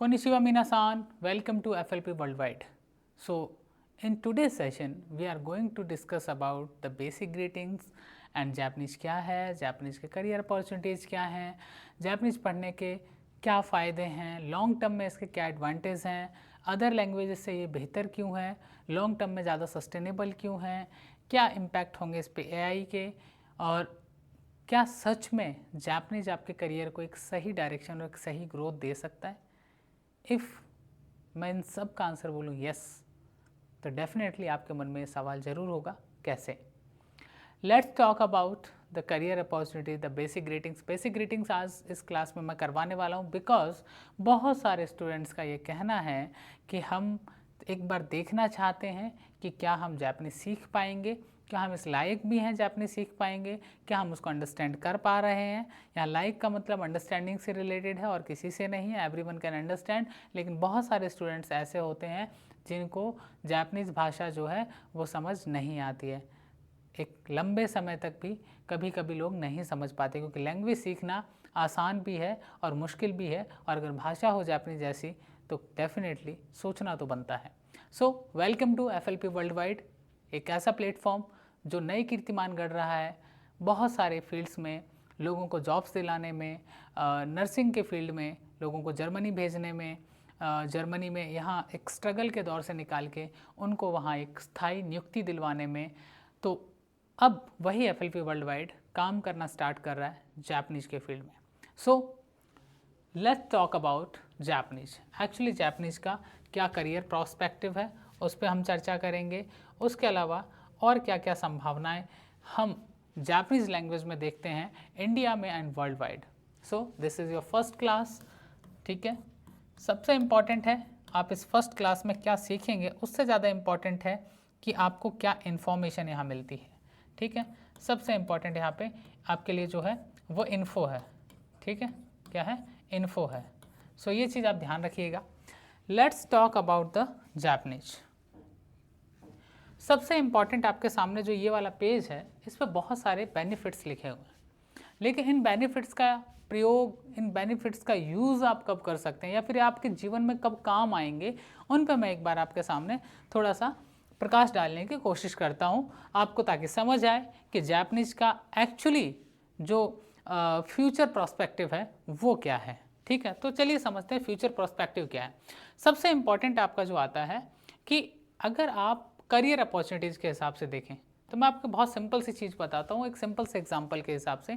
Konnichiwa minasan, welcome to FLP Worldwide. So, in today's session, we are going to discuss about the basic greetings and Japanese क्या है, Japanese के career opportunities क्या हैं, Japanese पढ़ने के क्या फ़ायदे हैं, लॉन्ग टर्म में इसके क्या एडवांटेज हैं, अदर लैंग्वेजेस से ये बेहतर क्यों है, लॉन्ग टर्म में ज़्यादा सस्टेनेबल क्यों है, क्या इम्पैक्ट होंगे इस पे एआई के, और क्या सच में जापानीज आपके करियर को एक सही डायरेक्शन और एक सही ग्रोथ दे सकता है। इफ़ मैं इन सब का आंसर बोलूँ यस, तो डेफिनेटली आपके मन में सवाल ज़रूर होगा कैसे। Let's talk about the career opportunity, the basic greetings आज इस क्लास में मैं करवाने वाला हूँ बिकॉज बहुत सारे स्टूडेंट्स का ये कहना है कि हम एक बार देखना चाहते हैं कि क्या हम जापानीज सीख पाएंगे, क्या हम इस लायक भी हैं जापानीज सीख पाएंगे, क्या हम उसको अंडरस्टैंड कर पा रहे हैं। यहाँ लायक का मतलब अंडरस्टैंडिंग से रिलेटेड है और किसी से नहीं है, एवरीवन कैन अंडरस्टैंड। लेकिन बहुत सारे स्टूडेंट्स ऐसे होते हैं जिनको जापानीज़ भाषा जो है वो समझ नहीं आती है, एक लंबे समय तक भी कभी कभी लोग नहीं समझ पाते, क्योंकि लैंग्वेज सीखना आसान भी है और मुश्किल भी है, और अगर भाषा हो जापानीज जैसी तो डेफिनेटली सोचना तो बनता है। So welcome to FLP world wide, एक ऐसा प्लेटफॉर्म जो नई कीर्तिमान गढ़ रहा है बहुत सारे फील्ड्स में, लोगों को जॉब्स दिलाने में, नर्सिंग के फील्ड में लोगों को जर्मनी भेजने में, जर्मनी में यहाँ एक स्ट्रगल के दौर से निकाल के उनको वहाँ एक स्थायी नियुक्ति दिलवाने में। तो अब वही FLP वर्ल्ड वाइड काम करना स्टार्ट कर रहा है जापानीज के फील्ड में। So let's talk about Japanese. Actually Japanese का क्या करियर प्रोस्पेक्टिव है उस पर हम चर्चा करेंगे। उसके अलावा और क्या क्या संभावनाएं हम जापानीज लैंग्वेज में देखते हैं इंडिया में and world wide. So this is your first class, ठीक है। सबसे इम्पॉर्टेंट है आप इस फर्स्ट क्लास में क्या सीखेंगे, उससे ज़्यादा इम्पॉर्टेंट है कि आपको क्या इन्फॉर्मेशन यहाँ मिलती है, ठीक है। सबसे इम्पॉर्टेंट यहाँ पे आपके लिए जो है वो इन्फो है, ठीक है। क्या है? इन्फो है। सो ये चीज़ आप ध्यान रखिएगा। Let's talk about the Japanese. सबसे इम्पॉर्टेंट आपके सामने जो ये वाला पेज है, इस पर बहुत सारे बेनिफिट्स लिखे हुए हैं, लेकिन इन बेनिफिट्स का प्रयोग, इन बेनिफिट्स का यूज़ आप कब कर सकते हैं या फिर आपके जीवन में कब काम आएंगे, उन पर मैं एक बार आपके सामने थोड़ा सा प्रकाश डालने की कोशिश करता हूँ आपको, ताकि समझ आए कि जापानीज का एक्चुअली जो फ्यूचर प्रोस्पेक्टिव है वो क्या है, ठीक है। तो चलिए समझते हैं फ्यूचर प्रोस्पेक्टिव क्या है। सबसे इम्पॉर्टेंट आपका जो आता है कि अगर आप करियर अपॉर्चुनिटीज़ के हिसाब से देखें, तो मैं आपको बहुत सिंपल सी चीज़ बताता हूँ, एक सिंपल से एग्जांपल के हिसाब से।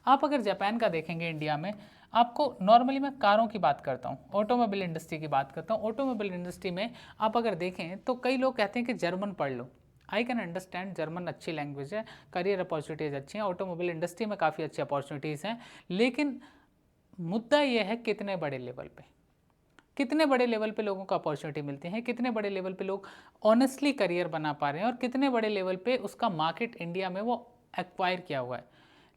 आप अगर जापान का देखेंगे इंडिया में, आपको नॉर्मली मैं कारों की बात करता हूँ, ऑटोमोबाइल इंडस्ट्री की बात करता हूँ। ऑटोमोबाइल इंडस्ट्री में आप अगर देखें तो कई लोग कहते हैं कि जर्मन पढ़ लो। आई कैन अंडरस्टैंड, जर्मन अच्छी लैंग्वेज है, करियर अपॉर्चुनिटीज़ अच्छी हैं, ऑटोमोबाइल इंडस्ट्री में काफ़ी अच्छी अपॉर्चुनिटीज़ हैं। लेकिन मुद्दा ये है कितने बड़े लेवल पे, कितने बड़े लेवल पे लोगों को अपॉर्चुनिटी मिलती है, कितने बड़े लेवल पे लोग ऑनेस्टली करियर बना पा रहे हैं, और कितने बड़े लेवल पे उसका मार्केट इंडिया में वो एक्वायर किया हुआ है।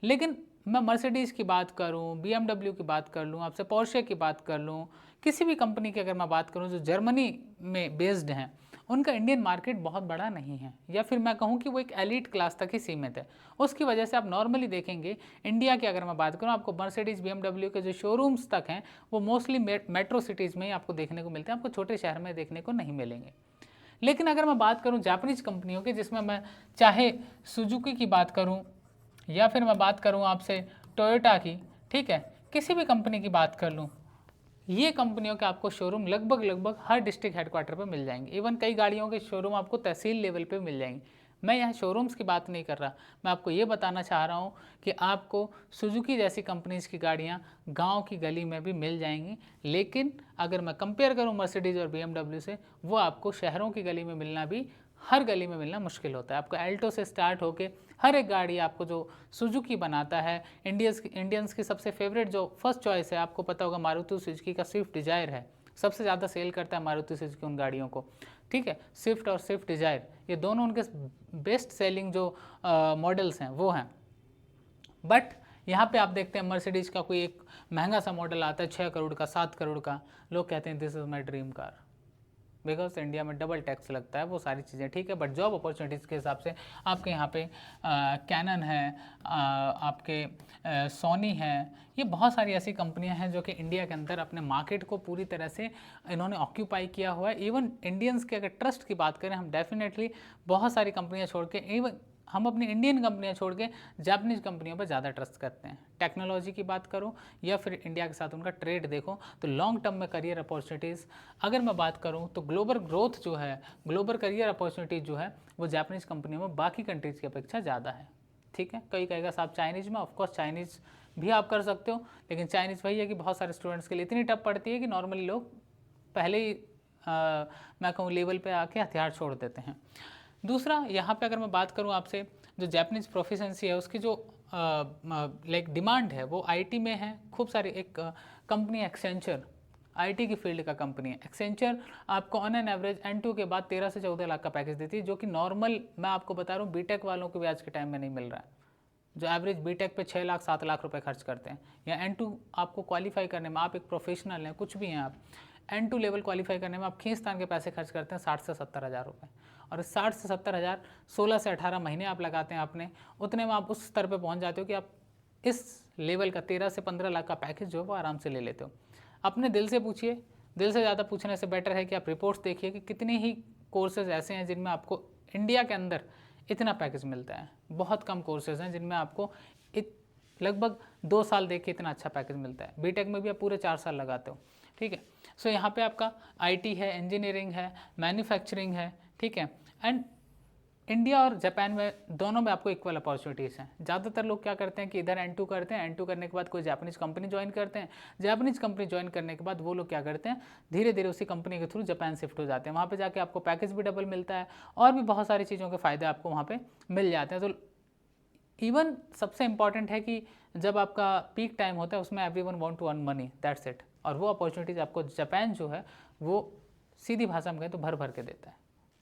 लेकिन मैं मर्सिडीज़ की बात करूं, BMW की बात कर लूं, आपसे पोर्शे की बात कर लूं, किसी भी कंपनी की अगर मैं बात करूं जो जर्मनी में बेस्ड हैं, उनका इंडियन मार्केट बहुत बड़ा नहीं है, या फिर मैं कहूं कि वो एक एलीट क्लास तक ही सीमित है। उसकी वजह से आप नॉर्मली देखेंगे इंडिया की अगर मैं बात करूं, आपको मर्सिडीज़ BMW के जो शोरूम्स तक हैं वो मोस्टली मेट्रो सिटीज़ में ही आपको देखने को मिलते हैं, आपको छोटे शहर में देखने को नहीं मिलेंगे। लेकिन अगर मैं बात करूं जापानीज कंपनियों की, जिसमें मैं चाहे सुजुकी की बात करूं या फिर मैं बात करूं आपसे टोयोटा की, ठीक है, किसी भी कंपनी की बात कर लूं, ये कंपनियों के आपको शोरूम लगभग हर डिस्ट्रिक्ट हेडक्वार्टर पर मिल जाएंगे। इवन कई गाड़ियों के शोरूम आपको तहसील लेवल पे मिल जाएंगे। मैं यहाँ शोरूम्स की बात नहीं कर रहा, मैं आपको ये बताना चाह रहा हूँ कि आपको सुजुकी जैसी कंपनीज़ की गाड़ियाँ गांव की गली में भी मिल जाएंगी। लेकिन अगर मैं कंपेयर करूँ मर्सिडीज़ और BMW से, वो आपको शहरों की गली में मिलना भी, हर गली में मिलना मुश्किल होता है। आपको एल्टो से स्टार्ट होके हर एक गाड़ी आपको जो सुजुकी बनाता है, इंडियंस की सबसे फेवरेट जो फर्स्ट चॉइस है, आपको पता होगा मारुति सुजुकी का स्विफ्ट डिजायर है, सबसे ज़्यादा सेल करता है मारुति सुजुकी उन गाड़ियों को, ठीक है। स्विफ्ट और स्विफ्ट डिजायर, ये दोनों उनके बेस्ट सेलिंग जो मॉडल्स हैं वो हैं। बट यहाँ पे आप देखते हैं मर्सिडीज़ का कोई एक महंगा सा मॉडल आता है 6 करोड़ का, 7 करोड़ का, लोग कहते हैं this is my dream car. Because India में डबल टैक्स लगता है, वो सारी चीज़ें ठीक है। बट जॉब अपॉर्चुनिटीज़ के हिसाब से आपके यहाँ पे कैनन है, आपके सोनी है, ये बहुत सारी ऐसी कंपनियां हैं जो कि इंडिया के अंदर अपने मार्केट को पूरी तरह से इन्होंने ऑक्यूपाई किया हुआ है। इवन इंडियंस के अगर ट्रस्ट की बात करें हम, डेफिनेटली बहुत सारी कंपनियां छोड़ के, इवन हम अपनी इंडियन कंपनियां छोड़ के जापानीज कंपनियों पर ज़्यादा ट्रस्ट करते हैं। टेक्नोलॉजी की बात करूं या फिर इंडिया के साथ उनका ट्रेड देखो, तो लॉन्ग टर्म में करियर अपॉर्चुनिटीज़ अगर मैं बात करूं तो ग्लोबल ग्रोथ जो है, ग्लोबल करियर अपॉर्चुनिटीज़ जो है वो जापानीज कंपनियों में बाकी कंट्रीज़ की अपेक्षा ज़्यादा है। ठीक है, कोई कहेगा साहब चाइनीज़ में, ऑफकोर्स चाइनीज़ भी आप कर सकते हो, लेकिन चाइनीज़ वही है कि बहुत सारे स्टूडेंट्स के लिए इतनी टफ पड़ती है कि नॉर्मली लोग पहले ही मैं कहूँ लेवल पे आके हथियार छोड़ देते हैं। दूसरा, यहाँ पे अगर मैं बात करूँ आपसे, जो जापानीज़ प्रोफिशेंसी है उसकी जो लाइक डिमांड है वो आईटी में है खूब सारी। एक कंपनी एक्सेंचर, आईटी की फील्ड का कंपनी है। एक्सेंचर आपको ऑन एन एवरेज N2 के बाद 13 से 14 लाख का पैकेज देती है, जो कि नॉर्मल मैं आपको बता रहा हूँ बीटेक वालों को भी आज के टाइम में नहीं मिल रहा है, जो एवरेज बीटेक पे 6 लाख 7 लाख रुपए खर्च करते हैं। या N2 आपको क्वालिफाई करने में, आप एक प्रोफेशनल हैं, कुछ भी हैं आप, N2 लेवल क्वालिफाई करने में आप खींचतान के पैसे खर्च करते हैं 60 से 70 हज़ार रुपये, और 60 से 70 हज़ार 16 से 18 महीने आप लगाते हैं अपने, उतने में आप उस स्तर पे पहुंच जाते हो कि आप इस लेवल का 13 से 15 लाख का पैकेज जो है वो आराम से ले लेते हो। अपने दिल से पूछिए, दिल से ज़्यादा पूछने से बेटर है कि आप रिपोर्ट्स देखिए कि कितने ही कोर्सेज ऐसे हैं जिनमें आपको इंडिया के अंदर इतना पैकेज मिलता है। बहुत कम कोर्सेज हैं जिनमें आपको लगभग 2 साल देख के इतना अच्छा पैकेज मिलता है। बीटेक में भी आप पूरे 4 साल लगाते हो। ठीक है, सो यहाँ पे आपका आईटी है, इंजीनियरिंग है, मैन्युफैक्चरिंग है। ठीक है, एंड इंडिया और जापान में दोनों में आपको इक्वल अपॉर्चुनिटीज़ हैं। ज़्यादातर लोग क्या करते हैं कि इधर N2 करते हैं, N2 करने के बाद कोई जापानीज़ कंपनी ज्वाइन करते हैं, जापानीज़ कंपनी ज्वाइन करने के बाद वो लोग क्या करते हैं, धीरे धीरे उसी कंपनी के थ्रू जापान शिफ्ट हो जाते हैं। वहाँ पे जाके आपको पैकेज भी डबल मिलता है और भी बहुत सारी चीज़ों के फ़ायदे आपको वहाँ पर मिल जाते हैं। तो इवन सबसे इंपॉर्टेंट है कि जब आपका पीक टाइम होता है उसमें everyone want to earn money, that's it. और वो अपॉर्चुनिटीज़ आपको जापान जो है वो सीधी भाषा में कहें तो भर भर के देता है।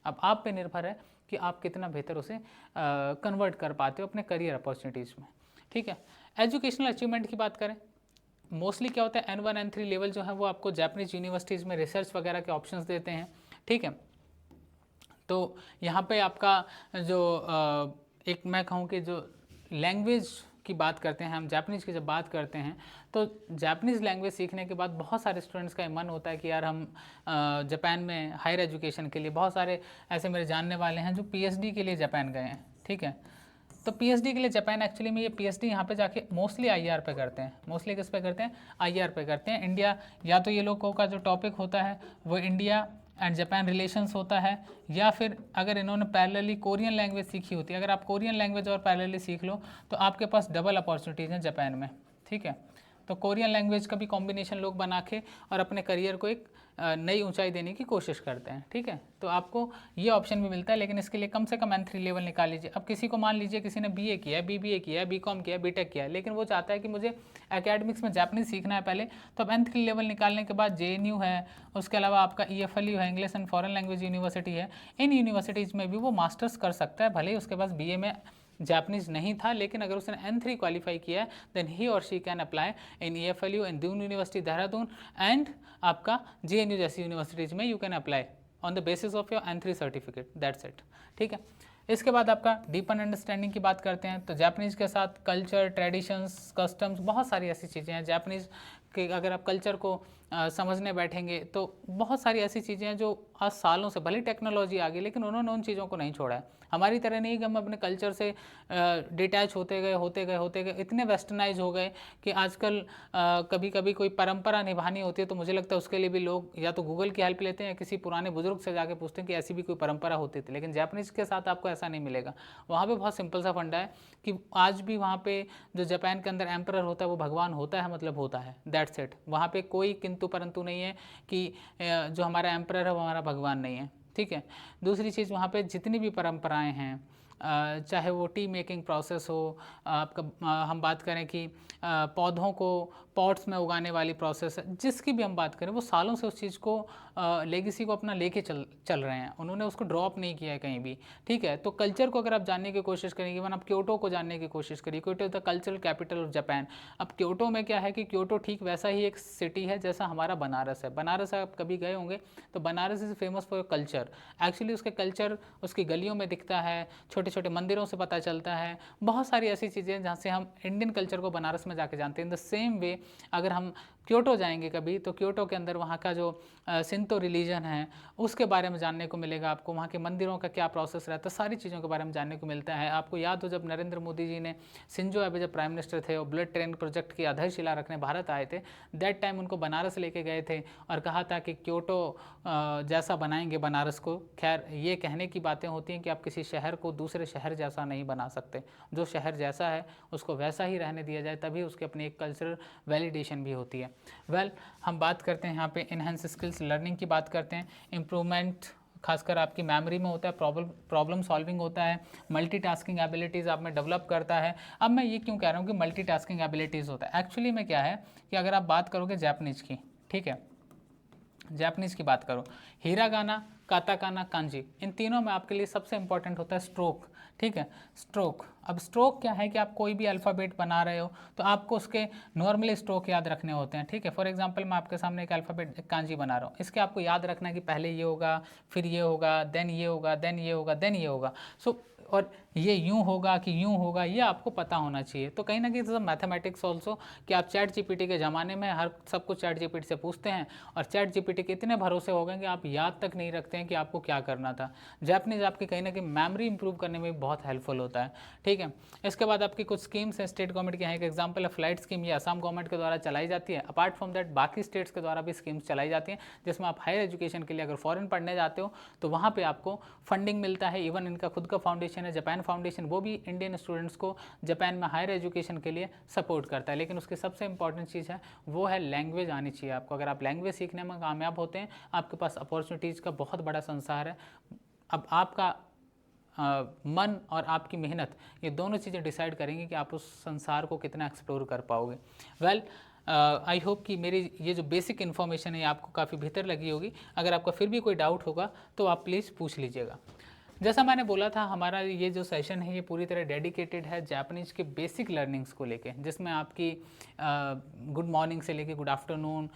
अब आप पे निर्भर है कि आप कितना बेहतर उसे कन्वर्ट कर पाते हो अपने करियर अपॉर्चुनिटीज़ में। ठीक है, एजुकेशनल अचीवमेंट की बात करें, मोस्टली क्या होता है N1 N3 लेवल जो है वो आपको जापानीज़ यूनिवर्सिटीज़ में रिसर्च वगैरह के ऑप्शंस देते हैं। ठीक है, तो यहाँ पे आपका जो एक मैं कहूँ कि जो लैंग्वेज की बात करते हैं हम, जापानीज़ की जब बात करते हैं तो जापानीज़ लैंग्वेज सीखने के बाद बहुत सारे स्टूडेंट्स का मन होता है कि यार हम जापान में हायर एजुकेशन के लिए, बहुत सारे ऐसे मेरे जानने वाले हैं जो PhD के लिए जापान गए हैं। ठीक है, तो PhD के लिए जापान, एक्चुअली में ये PhD यहाँ पे जाके मोस्टली IR पे करते हैं। मोस्टली किस पे करते हैं? IR पे करते हैं। इंडिया, या तो ये लोगों का जो टॉपिक होता है वो इंडिया एंड जापान रिलेशंस होता है, या फिर अगर इन्होंने पैरेलली कोरियन लैंग्वेज सीखी होती है, अगर आप कोरियन लैंग्वेज और पैरेलली सीख लो तो आपके पास डबल अपॉर्चुनिटीज़ हैं जापान में। ठीक है, तो कोरियन लैंग्वेज का भी कॉम्बिनेशन लोग बना के और अपने करियर को एक नई ऊंचाई देने की कोशिश करते हैं। ठीक है, तो आपको ये ऑप्शन भी मिलता है, लेकिन इसके लिए कम से कम N3 लेवल निकाल लीजिए। अब किसी को मान लीजिए किसी ने BA किया है, BBA किया है, BCom किया है, बीटेक किया है, लेकिन वो चाहता है कि मुझे एकेडमिक्स में जापानीज़ सीखना है पहले, तो अब N3 लेवल निकालने के बाद JNU है, उसके अलावा आपका EFLU है, English and foreign language university है, इन यूनिवर्सिटीज़ में भी वो मास्टर्स कर सकता है, भले ही उसके पास BA में जापानीज़ नहीं था, लेकिन अगर उसने N3 क्वालिफाई किया है देन ही और she can apply in EFLU, in Doon university Dehradun and आपका JNU जैसी यूनिवर्सिटीज़ में you can apply on the basis of your N3 certificate, that's it. ठीक है, इसके बाद आपका डीपन अंडरस्टैंडिंग की बात करते हैं तो जापानीज़ के साथ कल्चर, ट्रेडिशंस, कस्टम्स, बहुत सारी ऐसी चीज़ें हैं जापानीज़ के। अगर आप कल्चर को समझने बैठेंगे तो बहुत सारी ऐसी चीज़ें हैं जो आज सालों से, भले टेक्नोलॉजी आ गई लेकिन उन्होंने उन चीज़ों को नहीं छोड़ा है। हमारी तरह नहीं कि हम अपने कल्चर से डिटैच होते गए, इतने वेस्टर्नाइज हो गए कि आजकल कभी कभी कोई परंपरा निभानी होती है तो मुझे लगता है उसके लिए भी लोग या तो गूगल की हेल्प लेते हैं या किसी पुराने बुजुर्ग से जाके पूछते हैं कि ऐसी भी कोई परंपरा होती थी। लेकिन जापानीज़ के साथ आपको ऐसा नहीं मिलेगा। वहाँ पे बहुत सिंपल सा फंडा है कि आज भी वहाँ पे जो जापान के अंदर एम्परर होता है वो भगवान होता है, मतलब होता है, दैट्स इट। वहाँ पे कोई किंतु परंतु नहीं है कि जो हमारा एम्परर है वो हमारा भगवान नहीं है। ठीक है, दूसरी चीज़, वहाँ पे जितनी भी परंपराएं हैं, चाहे वो टी मेकिंग प्रोसेस हो, आपका हम बात करें कि पौधों को पॉट्स में उगाने वाली प्रोसेस है, जिसकी भी हम बात करें, वो सालों से उस चीज़ को लेगेसी को अपना लेके चल रहे हैं, उन्होंने उसको ड्रॉप नहीं किया है कहीं भी, ठीक है। तो कल्चर को अगर आप जानने की कोशिश करेंगे, इवन आप क्योटो को जानने की कोशिश करिए, Kyoto is the cultural capital of Japan. अब क्योटो में क्या है कि क्योटो ठीक वैसा ही एक सिटी है जैसा हमारा बनारस है। बनारस आप कभी गए होंगे तो Banaras is famous for culture. Actually उसके कल्चर उसकी गलियों में दिखता है, छोटे छोटे मंदिरों से पता चलता है, बहुत सारी ऐसी चीज़ें हैं जहाँ से हम इंडियन कल्चर को बनारस में जाके जानते हैं। इन द सेम वे अगर हम क्योटो जाएंगे कभी, तो क्योटो के अंदर वहाँ का जो सिंतो रिलीजन है उसके बारे में जानने को मिलेगा आपको, वहाँ के मंदिरों का क्या प्रोसेस रहता है, सारी चीज़ों के बारे में जानने को मिलता है। आपको याद हो जब नरेंद्र मोदी जी ने, शिंजो अबे जब प्राइम मिनिस्टर थे और बुलेट ट्रेन प्रोजेक्ट की आधारशिला रखने भारत आए थे, दैट टाइम उनको बनारस लेके गए थे और कहा था कि क्योटो जैसा बनाएंगे बनारस को। खैर ये कहने की बातें होती हैं कि आप किसी शहर को दूसरे शहर जैसा नहीं बना सकते, जो शहर जैसा है उसको वैसा ही रहने दिया जाए, तभी उसकी अपनी एक कल्चरल वैलिडेशन भी होती है। हम बात करते हैं यहाँ पे इनहेंस स्किल्स लर्निंग की बात करते हैं। इम्प्रूवमेंट खासकर आपकी मेमोरी में होता है, प्रॉब्लम सॉल्विंग होता है, मल्टीटास्किंग एबिलिटीज़ आप में डेवलप करता है। अब मैं ये क्यों कह रहा हूँ कि मल्टीटास्किंग एबिलिटीज़ होता है, एक्चुअली में क्या है कि अगर आप बात करोगे जापानीज़ की, ठीक है, जापानीज़ की बात करो, हिरागाना, काताकाना, कांजी, इन तीनों में आपके लिए सबसे इंपॉर्टेंट होता है स्ट्रोक, ठीक है, स्ट्रोक। अब स्ट्रोक क्या है कि आप कोई भी अल्फ़ाबेट बना रहे हो तो आपको उसके नॉर्मली स्ट्रोक याद रखने होते हैं, ठीक है। फॉर एग्जांपल मैं आपके सामने एक अल्फ़ाबेट कांजी बना रहा हूँ, इसके आपको याद रखना है कि पहले ये होगा, फिर ये होगा, देन ये होगा, देन ये होगा, देन ये होगा, सो और ये यूँ होगा कि यूँ होगा, ये आपको पता होना चाहिए। तो कहीं ना कहीं मैथमेटिक्स ऑल्सो, कि आप चैट जीपीटी के ज़माने में हर सब कुछ चैट जीपीटी से पूछते हैं और चैट जीपीटी के इतने भरोसे हो गए कि आप याद तक नहीं रखते हैं कि आपको क्या करना था। जापानीज़ आपकी कहीं ना कहीं मेमोरी इंप्रूव करने में बहुत हेल्पफुल होता है, ठीक है। इसके बाद आपकी कुछ स्कीम्स हैं स्टेट गवर्नमेंट की, यहाँ एक एग्जाम्पल है फ्लाइट स्कीम, ये असम गवर्नमेंट के द्वारा चलाई जाती है। अपार्ट फ्रॉम दैट बाकी स्टेट्स के द्वारा भी स्कीम्स चलाई जाती हैं, जिसमें आप हायर एजुकेशन के लिए अगर फॉरेन पढ़ने जाते हो तो वहाँ पर आपको फंडिंग मिलता है। इवन इनका खुद का फाउंडेशन है जापान फाउंडेशन, वो भी इंडियन स्टूडेंट्स को जापान में हायर एजुकेशन के लिए सपोर्ट करता है। लेकिन उसकी सबसे इंपॉर्टेंट चीज़ है वो है लैंग्वेज आनी चाहिए आपको। अगर आप लैंग्वेज सीखने में कामयाब होते हैं, आपके पास अपॉर्चुनिटीज़ का बहुत बड़ा संसार है। अब आपका मन और आपकी मेहनत, ये दोनों चीज़ें डिसाइड करेंगी कि आप उस संसार को कितना एक्सप्लोर कर पाओगे। आई होप कि मेरी ये जो बेसिक इन्फॉर्मेशन है आपको काफ़ी बेहतर लगी होगी। अगर आपका फिर भी कोई डाउट होगा तो आप प्लीज़ पूछ लीजिएगा। जैसा मैंने बोला था, हमारा ये जो सेशन है ये पूरी तरह डेडिकेटेड है जापानीज़ के बेसिक लर्निंग्स को लेके, जिसमें आपकी गुड मॉर्निंग से लेके good afternoon,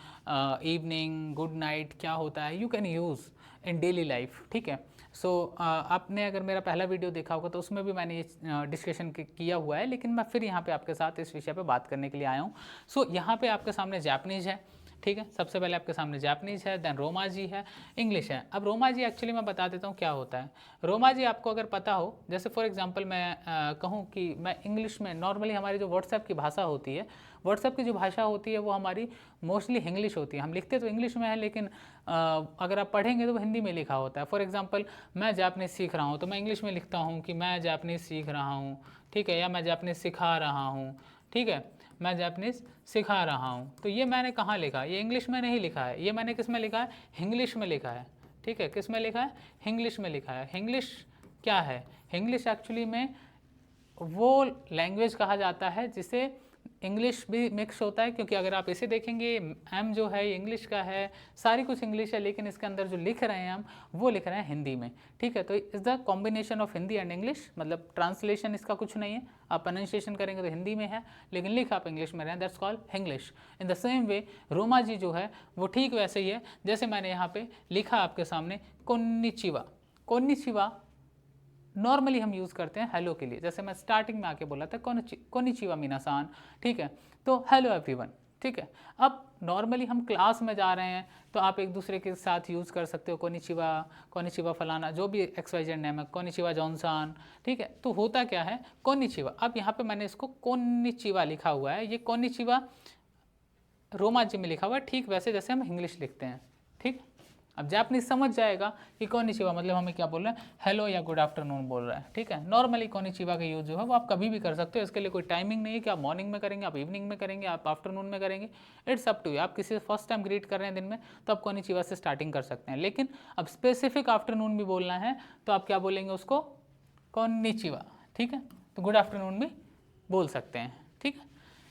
evening, good night क्या होता है you can use in daily life, ठीक है। सो आपने अगर मेरा पहला वीडियो देखा होगा तो उसमें भी मैंने ये डिस्कशन किया हुआ है, लेकिन मैं फिर यहाँ पे आपके साथ इस विषय पे बात करने के लिए आया हूँ। सो यहाँ पे आपके सामने जापानीज़ है, ठीक है, सबसे पहले आपके सामने जापानीज़ है, देन रोमाजी है, इंग्लिश है। अब रोमाजी एक्चुअली मैं बता देता हूँ क्या होता है। रोमाजी आपको अगर पता हो, जैसे फॉर एग्जांपल मैं कहूँ कि मैं इंग्लिश में, नॉर्मली हमारी जो व्हाट्सएप की भाषा होती है, व्हाट्सएप की जो भाषा होती है वो हमारी मोस्टली इंग्लिश होती है। हम लिखते तो इंग्लिश में है, लेकिन अगर आप पढ़ेंगे तो वो हिंदी में लिखा होता है। फॉर एग्जांपल मैं जापानीज़ सीख रहा हूँ तो मैं इंग्लिश में लिखता हूँ कि मैं जापानीज़ सीख रहा हूँ, ठीक है, या मैं जापानीज़ सिखा रहा हूँ, ठीक है, मैं जापानीज़ सिखा रहा हूँ। तो ये मैंने कहाँ लिखा है, ये इंग्लिश में नहीं लिखा है, ये मैंने किस में लिखा है, इंग्लिश में लिखा है, ठीक है, किस में लिखा है, इंग्लिश में लिखा है। इंग्लिश क्या है, इंग्लिश एक्चुअली में वो लैंग्वेज कहा जाता है जिसे इंग्लिश भी मिक्स होता है, क्योंकि अगर आप इसे देखेंगे एम जो है इंग्लिश का है, सारी कुछ इंग्लिश है, लेकिन इसके अंदर जो लिख रहे हैं हम वो लिख रहे हैं हिंदी में, ठीक है। तो is the combination of Hindi and English, मतलब ट्रांसलेशन इसका कुछ नहीं है, आप प्रोनाउंसिएशन करेंगे तो हिंदी में है, लेकिन लिख आप इंग्लिश में रहे हैं, that's called English. In the same way romaji जो है वो ठीक वैसे ही है, जैसे मैंने यहाँ पे लिखा आपके सामने कोन्निचिवा। कोन्निचिवा नॉर्मली हम यूज़ करते हैं हेलो के लिए, जैसे मैं स्टार्टिंग में आके बोला था कोनिचिवा मिनासान, ठीक है, तो हेलो एवरीवन, ठीक है। अब नॉर्मली हम क्लास में जा रहे हैं तो आप एक दूसरे के साथ यूज़ कर सकते हो कोनिचिवा, कोनिचिवा फलाना, जो भी XYZ नेम है, कोनिचिवा जॉनसन, ठीक है। तो होता क्या है कोनिचिवा, अब यहाँ पे मैंने इसको कोनिचिवा लिखा हुआ है, ये कोनिचिवा रोमाजी में लिखा हुआ है, ठीक वैसे जैसे हम इंग्लिश लिखते हैं, ठीक। अब जापानीज समझ जाएगा कि कोनिचिवा मतलब हमें क्या बोल रहा है, हेलो या गुड आफ्टरनून बोल रहा है, ठीक है। नॉर्मली कोनिचिवा का यूज़ जो है वो आप कभी भी कर सकते हो, इसके लिए कोई टाइमिंग नहीं है कि आप मॉर्निंग में करेंगे, आप इवनिंग में करेंगे, आप आफ्टरनून में करेंगे, इट्स अप टू यू। आप किसी से फर्स्ट टाइम ग्रीट कर रहे हैं दिन में तो आप कोनिचिवा से स्टार्टिंग कर सकते हैं, लेकिन अब स्पेसिफिक आफ्टरनून भी बोलना है तो आप क्या बोलेंगे उसको, कोनिचिवा, ठीक है। तो गुड आफ्टरनून भी बोल सकते हैं, ठीक है।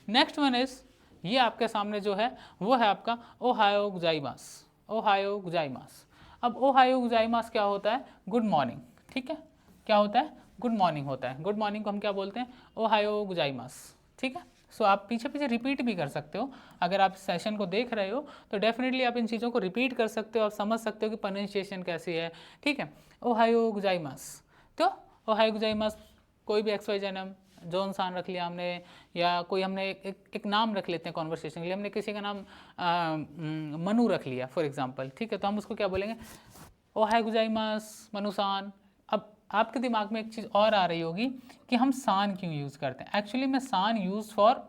नेक्स्ट वन इज़ ये आपके सामने जो है वो है आपका ओहायो गुजाइमास, ओहायो गुजाइमास। अब ओहायो गुजाइमास क्या होता है? गुड मॉर्निंग, ठीक है, क्या होता है? गुड मॉर्निंग होता है। गुड मॉर्निंग को हम क्या बोलते हैं? ओहायो गुजाइमास, ठीक है। सो आप पीछे पीछे रिपीट भी कर सकते हो, अगर आप सेशन को देख रहे हो तो डेफिनेटली आप इन चीज़ों को रिपीट कर सकते हो, आप समझ सकते हो कि प्रोनाउंसिएशन कैसी है, ठीक है। ओहायो गुजाइमास, तो ओहायो गुजाइमास, कोई भी एक्स वाई जेड नाम, जॉन सान रख लिया हमने, या कोई हमने एक नाम रख लेते हैं कॉन्वर्सेशन के लिए, हमने किसी का नाम मनु रख लिया फॉर एग्जांपल, ठीक है, तो हम उसको क्या बोलेंगे? ओहायो गुजाइमास मनु सान। अब आपके दिमाग में एक चीज़ और आ रही होगी कि हम सान क्यों यूज़ करते हैं। एक्चुअली में सान यूज़ फॉर,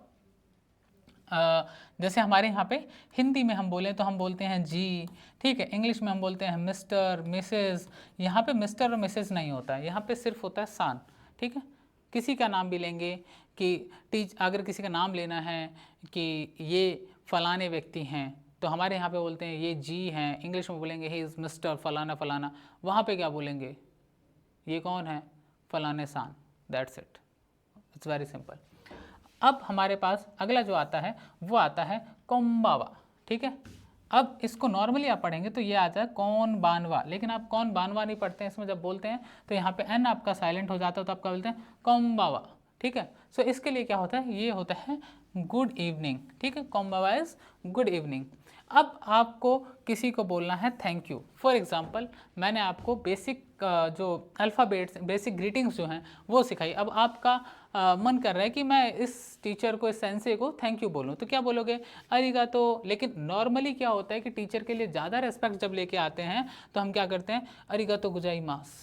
जैसे हमारे यहाँ पे हिंदी में हम बोलें तो हम बोलते हैं जी, ठीक है, इंग्लिश में हम बोलते हैं मिस्टर, मिसेस। यहाँ पे मिस्टर और मिसेस नहीं होता है, यहाँ पे सिर्फ होता है सान, ठीक है। किसी का नाम भी लेंगे कि अगर किसी का नाम लेना है कि ये फलाने व्यक्ति हैं, तो हमारे यहाँ पे बोलते हैं ये जी हैं, इंग्लिश में बोलेंगे ही इज़ मिस्टर फलाना फलाना, वहाँ पे क्या बोलेंगे? ये कौन है? फलाने सान, that's it, it's very simple. अब हमारे पास अगला जो आता है वो आता है कोम्बावा, ठीक है। अब इसको नॉर्मली आप पढ़ेंगे तो ये आता है कौन बानवा, लेकिन आप कौन बानवा नहीं पढ़ते हैं, इसमें जब बोलते हैं तो यहाँ पे एन आपका साइलेंट हो जाता है, तो आपका बोलते हैं कोम्बावा, ठीक है। सो इसके लिए क्या होता है? ये होता है गुड इवनिंग, ठीक है, कोम्बावा इज गुड इवनिंग। अब आपको किसी को बोलना है थैंक यू। फॉर एग्जांपल मैंने आपको बेसिक जो अल्फ़ाबेट्स, बेसिक ग्रीटिंग्स जो हैं वो सिखाई। अब आपका मन कर रहा है कि मैं इस टीचर को, इस सेंसे को थैंक यू बोलूँ, तो क्या बोलोगे? अरिगातो। लेकिन नॉर्मली क्या होता है कि टीचर के लिए ज़्यादा रेस्पेक्ट जब लेके आते हैं तो हम क्या करते हैं? अरिगातो गुजाइमास,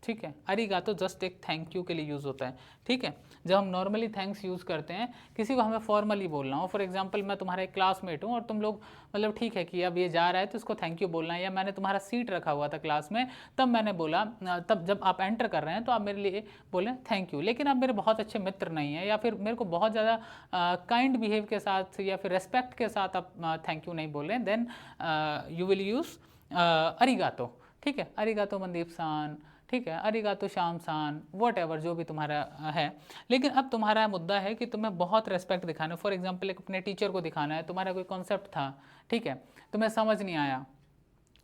ठीक है। अरिगातो जस्ट एक थैंक यू के लिए यूज़ होता है, ठीक है। जब हम नॉर्मली थैंक्स यूज़ करते हैं, किसी को हमें फॉर्मली बोलना हो, फॉर एग्जांपल मैं तुम्हारा एक क्लासमेट हूँ और तुम लोग मतलब ठीक है कि अब ये जा रहा है तो इसको थैंक यू बोलना है, या मैंने तुम्हारा सीट रखा हुआ था क्लास में, तब मैंने बोला, तब जब आप एंटर कर रहे हैं तो आप मेरे लिए बोलें थैंक यू। लेकिन आप मेरे बहुत अच्छे मित्र नहीं हैं, या फिर मेरे को बहुत ज़्यादा काइंड बिहेव के साथ या फिर रेस्पेक्ट के साथ आप थैंक यू नहीं बोल रहे हैं, देन यू विल यूज़ अरिगातो, ठीक है। अरिगातो मनदीप सान, ठीक है, अरिगातो श्याम सान, वॉट एवर जो भी तुम्हारा है। लेकिन अब तुम्हारा मुद्दा है कि तुम्हें बहुत रेस्पेक्ट दिखाना है। फॉर एग्जांपल एक अपने टीचर को दिखाना है, तुम्हारा कोई कॉन्सेप्ट था, ठीक है, तुम्हें समझ नहीं आया,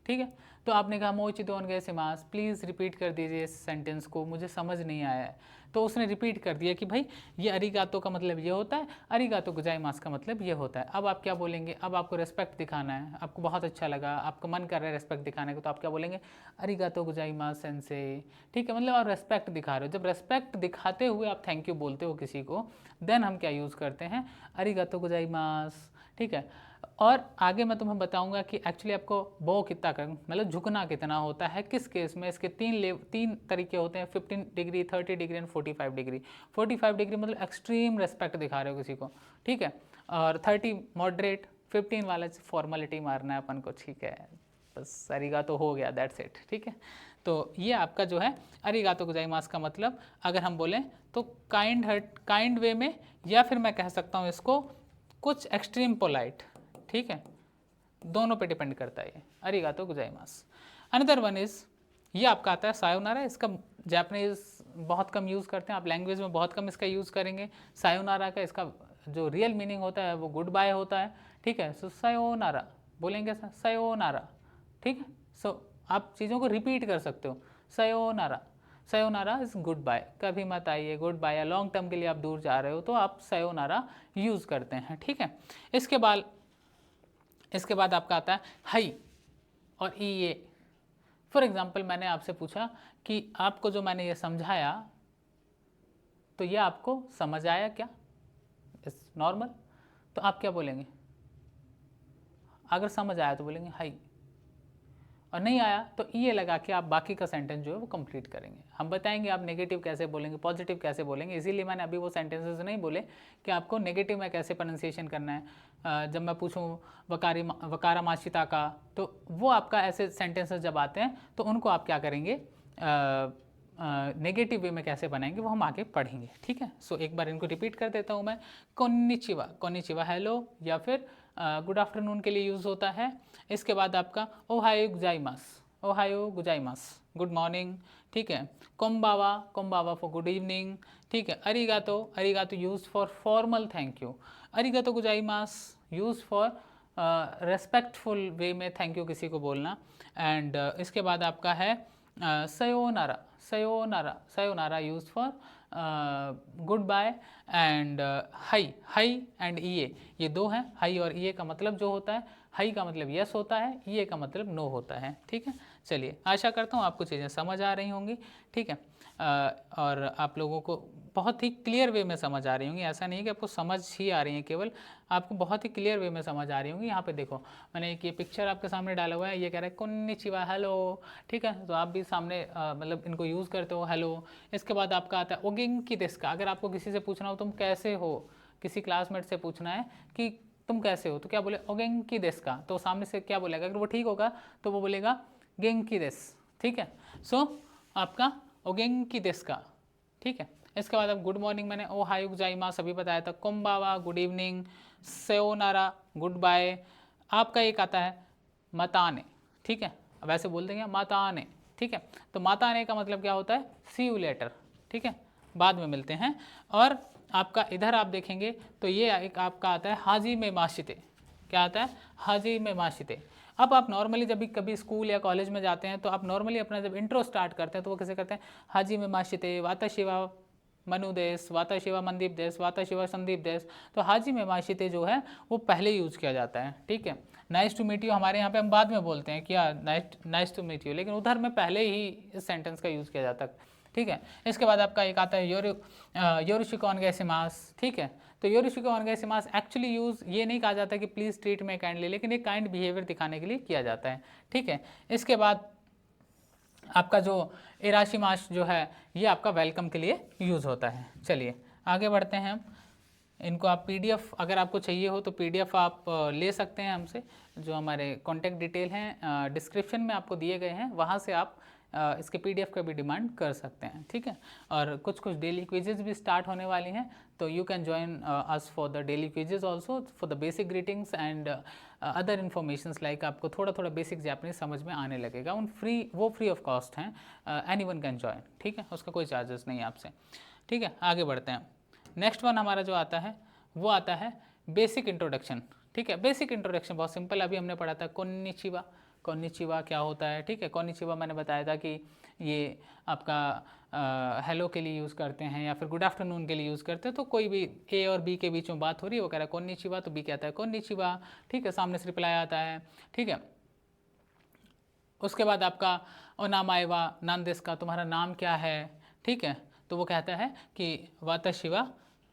ठीक है, तो आपने कहा मोचिदोन गए सिमास, प्लीज़ रिपीट कर दीजिए इस सेंटेंस को, मुझे समझ नहीं आया है। तो उसने रिपीट कर दिया कि भाई ये अरिगातो का मतलब ये होता है, अरिगातो गुजाइमास का मतलब ये होता है। अब आप क्या बोलेंगे? अब आपको रेस्पेक्ट दिखाना है, आपको बहुत अच्छा लगा, आपका मन कर रहा है रेस्पेक्ट दिखाने को, तो आप क्या बोलेंगे? अरिगातो गुजाइमास सेंसे, ठीक है, मतलब आप रेस्पेक्ट दिखा रहे हो। जब रेस्पेक्ट दिखाते हुए आप थैंक यू बोलते हो किसी को, देन हम क्या यूज़ करते हैं? अरिगातो गुजाइमास, ठीक है। और आगे मैं तुम्हें बताऊंगा कि एक्चुअली आपको बो कितना कर, मतलब झुकना कितना होता है, किस केस में। इसके तीन तरीके होते हैं, 15 degree, 30 degree and 45 degree. 45 degree मतलब एक्सट्रीम रेस्पेक्ट दिखा रहे हो किसी को, ठीक है, और 30 मॉडरेट, 15 वाला फॉर्मेलिटी मारना है अपन को, ठीक है, बस अरिगातो हो गया, दैट्स इट, ठीक है। तो ये आपका जो है अरिगातो गुजाइमास का मतलब, अगर हम बोलें तो काइंड वे में, या फिर मैं कह सकता हूँ इसको कुछ एक्सट्रीम पोलाइट, ठीक है, दोनों पे डिपेंड करता है ये अरिगातो गुजाइमास। अनदर वन इज़, ये आपका आता है सायोनारा। इसका जापानीज बहुत कम यूज़ करते हैं, आप लैंग्वेज में बहुत कम इसका यूज़ करेंगे। सायोनारा का इसका जो रियल मीनिंग होता है वो गुड बाय होता है, ठीक है। सो सायोनारा बोलेंगे, सायोनारा, ठीक है। सो आप चीज़ों को रिपीट कर सकते हो, सायोनारा, सायोनारा इज़ गुड बाय, कभी मत आइए, गुड बाय, या लॉन्ग टर्म के लिए आप दूर जा रहे हो तो आप सायोनारा यूज़ करते हैं, ठीक है। इसके बाद आपका आता है हई और ई ए। फॉर एग्जाम्पल मैंने आपसे पूछा कि आपको जो मैंने ये समझाया तो ये आपको समझ आया क्या? इस नॉर्मल, तो आप क्या बोलेंगे? अगर समझ आया तो बोलेंगे हाई, और नहीं आया तो ये लगा के आप बाकी का सेंटेंस जो है वो कंप्लीट करेंगे। हम बताएंगे आप नेगेटिव कैसे बोलेंगे, पॉजिटिव कैसे बोलेंगे, इसीलिए मैंने अभी वो सेंटेंसेस नहीं बोले कि आपको नेगेटिव में कैसे प्रोनाउंसिएशन करना है। जब मैं पूछूं वकारा माशिता का, तो वो आपका ऐसे सेंटेंसेस जब आते हैं तो उनको आप क्या करेंगे, नेगेटिव वे में कैसे बनाएंगे वो हम आगे पढ़ेंगे, ठीक है। सो एक बार इनको रिपीट कर देता हूँ मैं। कोन्निचिवा, कोन्निचिवा हेलो या फिर गुड आफ्टरनून के लिए यूज़ होता है। इसके बाद आपका ओहायो गुजाइमास, ओहायो गुजाइमास गुड मॉर्निंग, ठीक है। कोम्बावा, कोम्बावा फॉर गुड इवनिंग, ठीक है। अरिगातो, अरिगातो use for formal thank you. अरिगतो गोजाइमास यूज फॉर रेस्पेक्टफुल वे में थैंक यू किसी को बोलना। एंड इसके बाद आपका है सयोनारा, सयोनारा, सयोनारा use for goodbye. And हाई, हाई एंड ईए, ये दो हैं। हाई और ईए का मतलब जो होता है, हाई का मतलब यस होता है, ईए का मतलब नो होता है। ठीक है, चलिए आशा करता हूँ आपको चीज़ें समझ आ रही होंगी। ठीक है, और आप लोगों को बहुत ही क्लियर वे में समझ आ रही होंगी। ऐसा नहीं कि आपको समझ ही आ रही है केवल, आपको बहुत ही क्लियर वे में समझ आ रही होंगी। यहाँ पे देखो मैंने एक ये पिक्चर आपके सामने डाला हुआ है, ये कह रहा है कोन्निचिवा, हेलो। ठीक है, तो आप भी सामने मतलब इनको यूज़ करते हो, हेलो। इसके बाद आपका आता है ओगेंकी देस्का। अगर आपको किसी से पूछना हो तुम कैसे हो, किसी क्लासमेट से पूछना है कि तुम कैसे हो, तो क्या बोले ओगेंकी देस्का, तो सामने से क्या बोलेगा, अगर वो ठीक होगा तो वो बोलेगा गेंकी देस। ठीक है, सो आपका ओगेंकी देस्का। ठीक है, इसके बाद अब गुड मॉर्निंग मैंने ओ हाई गोजाइमास सभी बताया था। कोम्बावा गुड इवनिंग, सेओनारा गुड बाय। आपका एक आता है मताने। ठीक है, अब ऐसे बोल देंगे माताने। ठीक है, तो माताने का मतलब क्या होता है, सी यू लेटर। ठीक है, बाद में मिलते हैं। और आपका इधर आप देखेंगे तो ये एक आपका आता है हाजी में माशिते। क्या आता है, हाजी में माशिते। अब आप नॉर्मली जब भी कभी स्कूल या कॉलेज में जाते हैं तो आप नॉर्मली अपना जब इंट्रो स्टार्ट करते हैं तो वो कैसे करते हैं, हाजी में माशिते, वाता शिवा मनु देश, वाता शिवा मनदीप देश, वाता शिवा संदीप देश। तो हाजी में माशिते जो है वो पहले यूज़ किया जाता है। ठीक है, नाइस टू मीट यू हमारे यहाँ पे हम बाद में बोलते हैं क्या, नाइस टू मीट यू, लेकिन उधर में पहले ही इस सेंटेंस का यूज़ किया जाता है। ठीक है, इसके बाद आपका एक आता है योरुशिकोन गैसिमास। ठीक है, तो योरुशिकोन गैसिमास एक्चुअली यूज़ ये नहीं कहा जाता कि प्लीज़ ट्रीट में काइंडली, लेकिन एक काइंड बिहेवियर दिखाने के लिए किया जाता है। ठीक है, इसके बाद आपका जो इराशिमास जो है ये आपका वेलकम के लिए यूज़ होता है। चलिए आगे बढ़ते हैं हम। इनको आप पीडीएफ अगर आपको चाहिए हो तो पीडीएफ आप ले सकते हैं हमसे, जो हमारे कॉन्टैक्ट डिटेल हैं डिस्क्रिप्शन में आपको दिए गए हैं, वहाँ से आप इसके पीडीएफ का भी डिमांड कर सकते हैं। ठीक है, और कुछ कुछ डेली क्विजेज भी स्टार्ट होने वाली हैं, तो you can join us for the daily quizzes also for the basic greetings and other informations like आपको थोड़ा थोड़ा बेसिक जापानीज समझ में आने लगेगा। उन वो फ्री ऑफ कॉस्ट हैं, एनीवन कैन ज्वाइन। ठीक है, उसका कोई चार्जेस नहीं है आपसे। ठीक है, आगे बढ़ते हैं। नेक्स्ट वन हमारा जो आता है वो आता है बेसिक इंट्रोडक्शन। ठीक है, बेसिक इंट्रोडक्शन बहुत सिंपल, अभी हमने पढ़ा था कोन्निचिवा। कोन्निचिवा क्या होता है, ठीक है, कोन्निचिवा मैंने बताया था कि ये आपका हेलो के लिए यूज़ करते हैं या फिर गुड आफ्टरनून के लिए यूज़ करते हैं। तो कोई भी ए और बी के बीच में बात हो रही है, वो कह रहा है कोन्निचिवा, तो बी कहता है कोन्निचिवा। ठीक है, सामने से रिप्लाई आता है। ठीक है, उसके बाद आपका ओनामाएवा नांदेस का, तुम्हारा नाम क्या है। ठीक है, तो वो कहता है कि वाताशिवा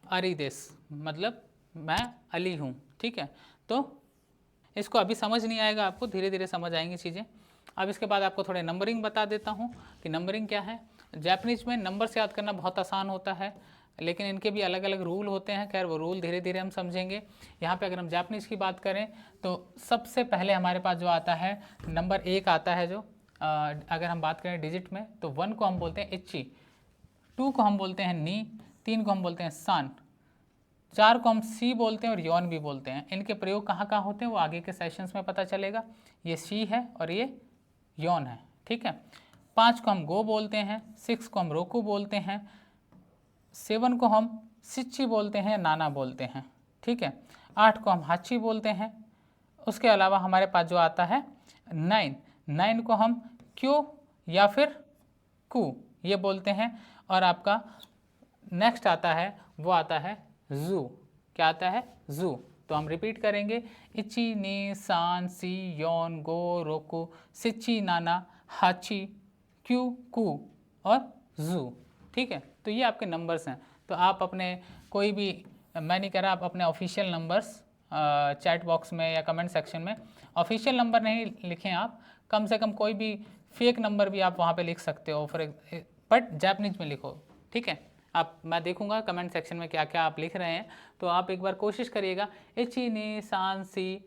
अरिदेस, मतलब मैं अली हूँ। ठीक है, तो इसको अभी समझ नहीं आएगा आपको, धीरे धीरे समझ आएंगी चीज़ें। अब इसके बाद आपको थोड़े नंबरिंग बता देता हूँ कि नंबरिंग क्या है। जापानीज में नंबर से याद करना बहुत आसान होता है, लेकिन इनके भी अलग अलग रूल होते हैं। खैर वो रूल धीरे धीरे हम समझेंगे। यहाँ पे अगर हम जापानीज की बात करें तो सबसे पहले हमारे पास जो आता है नंबर 1 आता है, जो अगर हम बात करें डिजिट में तो 1 को हम बोलते हैं इच्ची, 2 को हम बोलते हैं नी, 3 को हम बोलते हैं सान, 4 को हम सी बोलते हैं और यौन भी बोलते हैं। इनके प्रयोग कहाँ कहाँ होते हैं वो आगे के सेशंस में पता चलेगा। ये सी है और ये यौन है। ठीक है, 5 को हम गो बोलते हैं, 6 को हम रोकू बोलते हैं, 7 को हम सिच्ची बोलते हैं, नाना बोलते हैं। ठीक है, 8 को हम हाची बोलते हैं। उसके अलावा हमारे पास जो आता है 9 को हम क्यों या फिर कू ये बोलते हैं। और आपका नेक्स्ट आता है वो आता है जू। क्या आता है, जू। तो हम रिपीट करेंगे, इची नी सान सी योन गो रोकू सिची नाना हाची क्यू कू और जू। ठीक है, तो ये आपके नंबर्स हैं। तो आप अपने कोई भी, मैं नहीं कह रहा, आप अपने ऑफिशियल नंबर्स चैट बॉक्स में या कमेंट सेक्शन में ऑफिशियल नंबर नहीं लिखें आप, कम से कम कोई भी फेक नंबर भी आप वहाँ पे लिख सकते हो, बट जापानीज में लिखो। ठीक है, आप, मैं देखूंगा कमेंट सेक्शन में क्या क्या आप लिख रहे हैं, तो आप एक बार कोशिश करिएगा। इची नी सान सी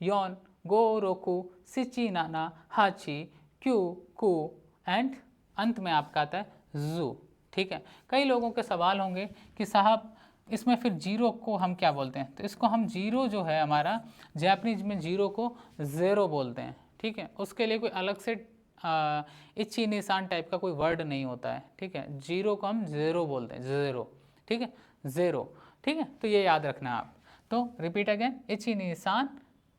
योन गो रोकू सिची नाना हाची क्यू कू एंड अंत में आपका आता है जू। ठीक है, कई लोगों के सवाल होंगे कि साहब इसमें फिर जीरो को हम क्या बोलते हैं, तो इसको हम जीरो जो है हमारा जापानीज में जीरो को ज़ेरो बोलते हैं। ठीक है, उसके लिए कोई अलग से इच्छी निशान टाइप का कोई वर्ड नहीं होता है। ठीक है, जीरो को हम ज़ेरो बोलते हैं, ज़ेरो। ठीक है, ज़ेरो। ठीक है, तो ये याद रखना आप। तो रिपीट अगेन, इची निसान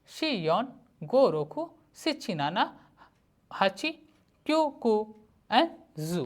शी योन गो रोकू सिची नाना हाची क्यू कू एंड जू।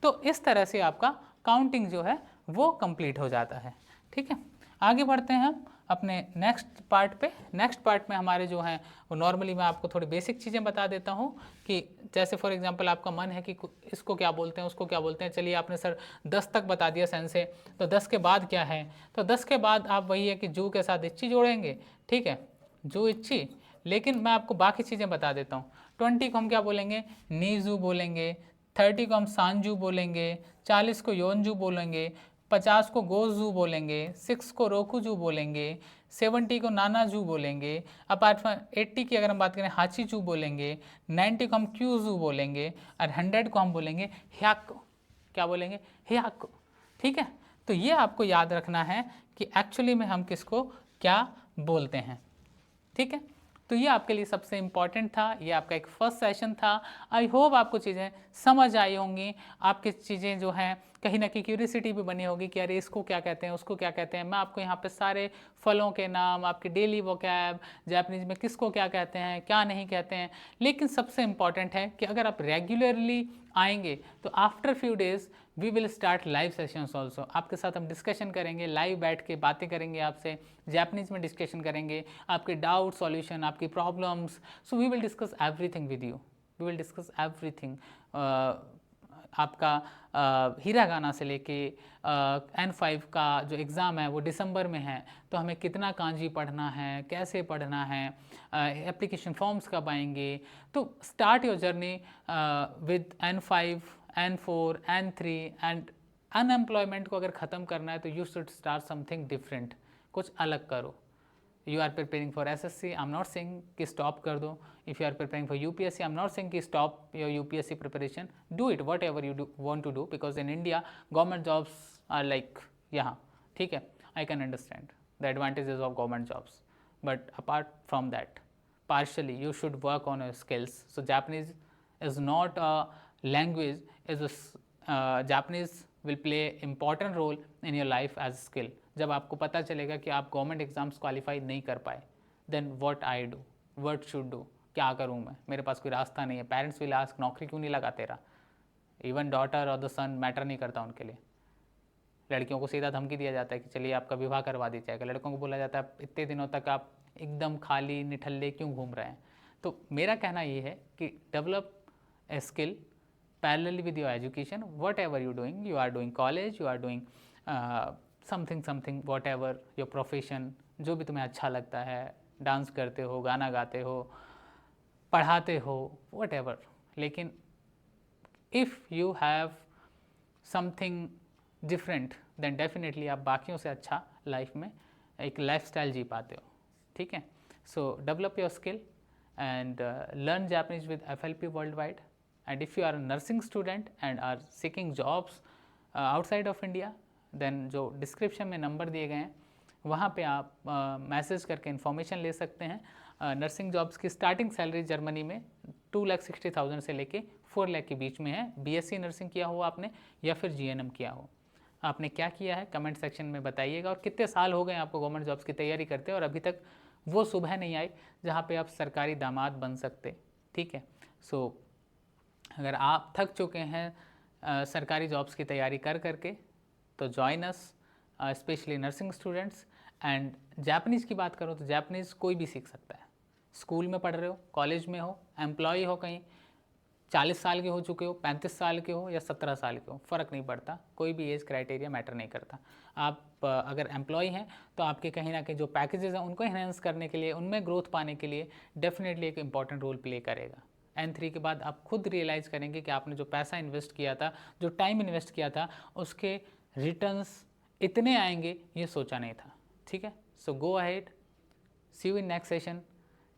तो इस तरह से आपका काउंटिंग जो है वो कंप्लीट हो जाता है। ठीक है, आगे बढ़ते हैं हम अपने नेक्स्ट पार्ट पे। नेक्स्ट पार्ट में हमारे जो हैं वो नॉर्मली मैं आपको थोड़ी बेसिक चीज़ें बता देता हूँ कि जैसे फॉर एग्जांपल आपका मन है कि इसको क्या बोलते हैं, उसको क्या बोलते हैं। चलिए आपने सर 10 तक बता दिया सेंस से, तो 10 के बाद क्या है, तो 10 के बाद आप वही है कि जू के साथ इच्ची जोड़ेंगे। ठीक है, जू इच्ची। लेकिन मैं आपको बाकी चीज़ें बता देता हूँ। 20 को हम क्या बोलेंगे, नीजू बोलेंगे। 30 को हम सांजू बोलेंगे। 40 को योनजू बोलेंगे। 50 को गोजू बोलेंगे। 6 को रोकुजू बोलेंगे। 70 को नानाजू बोलेंगे। अपार्ट फ्रॉम 80 की अगर हम बात करें हाचीजू बोलेंगे। 90 को हम क्यूजू बोलेंगे। और 100 को हम बोलेंगे ह्याको। क्या बोलेंगे, ह्याको। ठीक है, तो ये आपको याद रखना है कि एक्चुअली में हम किसको क्या बोलते हैं। ठीक है, तो ये आपके लिए सबसे इम्पॉर्टेंट था, ये आपका एक फर्स्ट सेशन था। आई होप आपको चीज़ें समझ आई होंगी, आपकी चीज़ें जो हैं कहीं ना कहीं क्यूरियोसिटी भी बनी होगी कि अरे इसको क्या कहते हैं, उसको क्या कहते हैं। मैं आपको यहाँ पे सारे फलों के नाम, आपके डेली वोकैब, जापानीज में किसको क्या कहते हैं, क्या नहीं कहते हैं। लेकिन सबसे इम्पॉर्टेंट है कि अगर आप रेगुलरली आएंगे तो after few days we will start live sessions also. आपके साथ हम डिस्कशन करेंगे, लाइव बैठ के बातें करेंगे, आपसे जापानीज़ में डिस्कशन करेंगे, आपके डाउट सॉल्यूशन, आपकी problems. So we will discuss everything with you, we will discuss everything. आपका हिरागाना से लेके N5 का जो एग्ज़ाम है वो दिसंबर में है, तो हमें कितना कांजी पढ़ना है, कैसे पढ़ना है, एप्लीकेशन फॉर्म्स कब आएंगे। तो start your journey with N5, N4, N3 and unemployment को अगर ख़त्म करना है तो you should start something different, कुछ अलग करो। You are preparing for SSC, I am not saying कि स्टॉप कर दो। If you are preparing for UPSC, I am not saying कि stop your UPSC preparation. Do it whatever you want to do, because in India government jobs are like यहाँ। ठीक है, I can understand the advantages of government jobs, but apart from that partially you should work on your skills. So Japanese is not a language, is a Japanese will play important role in your life as a skill. जब आपको पता चलेगा कि आप government exams qualify नहीं कर पाए, then what I do, what should do, क्या करूँ मैं, मेरे पास कोई रास्ता नहीं है। पेरेंट्स विल आस्क नौकरी क्यों नहीं लगा तेरा। इवन डॉटर और द सन मैटर नहीं करता उनके लिए। लड़कियों को सीधा धमकी दिया जाता है कि चलिए आपका विवाह करवा दिया जाएगा। लड़कों को बोला जाता है इतने दिनों तक आप एकदम खाली निठल्ले क्यों घूम रहे हैं। तो मेरा कहना ये है कि develop a skill parallelly with your education, whatever you doing, you are doing college, you are doing something whatever your profession, जो भी तुम्हें अच्छा लगता है, डांस करते हो, गाना गाते हो, पढ़ाते हो, वट एवर। लेकिन if you have something different then definitely आप बाकियों से अच्छा लाइफ में एक लाइफस्टाइल जी पाते हो। ठीक है, so develop your skill and learn Japanese with FLP world wide. And if you are nursing student and are seeking jobs outside of India, then जो डिस्क्रिप्शन में नंबर दिए गए हैं वहाँ पे आप मैसेज करके इन्फॉर्मेशन ले सकते हैं। नर्सिंग जॉब्स की स्टार्टिंग सैलरी जर्मनी में 2,60,000 से लेके 4 लाख के बीच में है। BSc नर्सिंग किया हो आपने या फिर GNM किया हो, आपने क्या किया है कमेंट सेक्शन में बताइएगा। और कितने साल हो गए आपको गवर्नमेंट जॉब्स की तैयारी करते और अभी तक वो सुबह नहीं आई जहाँ पे आप सरकारी दामाद बन सकते। ठीक है, सो अगर आप थक चुके हैं सरकारी जॉब्स की तैयारी कर करके, तो join us, specially nursing students. And Japanese की बात करूँ तो जापानीज़ कोई भी सीख सकता है। स्कूल में पढ़ रहे हो, कॉलेज में हो, एम्प्लॉय हो, कहीं 40 साल के हो चुके हो, 35 साल के हो या 17 साल के हो, फ़र्क नहीं पड़ता, कोई भी एज क्राइटेरिया मैटर नहीं करता। आप अगर एम्प्लॉय हैं तो आपके कहीं ना कहीं जो पैकेजेस हैं उनको इन्हेंस करने के लिए, उनमें ग्रोथ पाने के लिए डेफिनेटली एक इंपॉर्टेंट रोल प्ले करेगा। N3 के बाद आप खुद रियलाइज़ करेंगे कि आपने जो पैसा इन्वेस्ट किया था, जो टाइम इन्वेस्ट किया था, उसके रिटर्न्स इतने आएंगे ये सोचा नहीं था। ठीक है, so go ahead, see you in next session,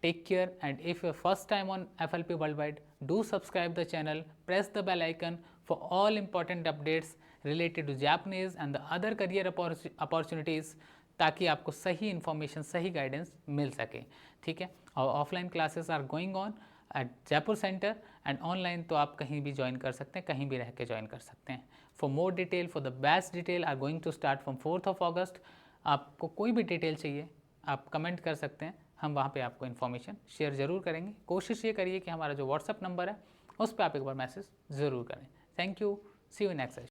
take care, and if you're first time on FLP Worldwide, do subscribe the channel, press the bell icon for all important updates related to Japanese and the other career opportunities, ताकि आपको सही information, सही guidance मिल सके। ठीक है, और offline classes are going on at Jaipur centre and online तो आप कहीं भी ज्वाइन कर सकते हैं, कहीं भी रह के ज्वाइन कर सकते हैं। For more detail, for the best detail are going to start from 4th of August। आपको कोई भी डिटेल चाहिए आप कमेंट कर सकते हैं, हम वहाँ पे आपको इन्फॉर्मेशन शेयर ज़रूर करेंगे। कोशिश ये करिए कि हमारा जो व्हाट्सअप नंबर है उस पर आप एक बार मैसेज ज़रूर करें। Thank you, see you next session.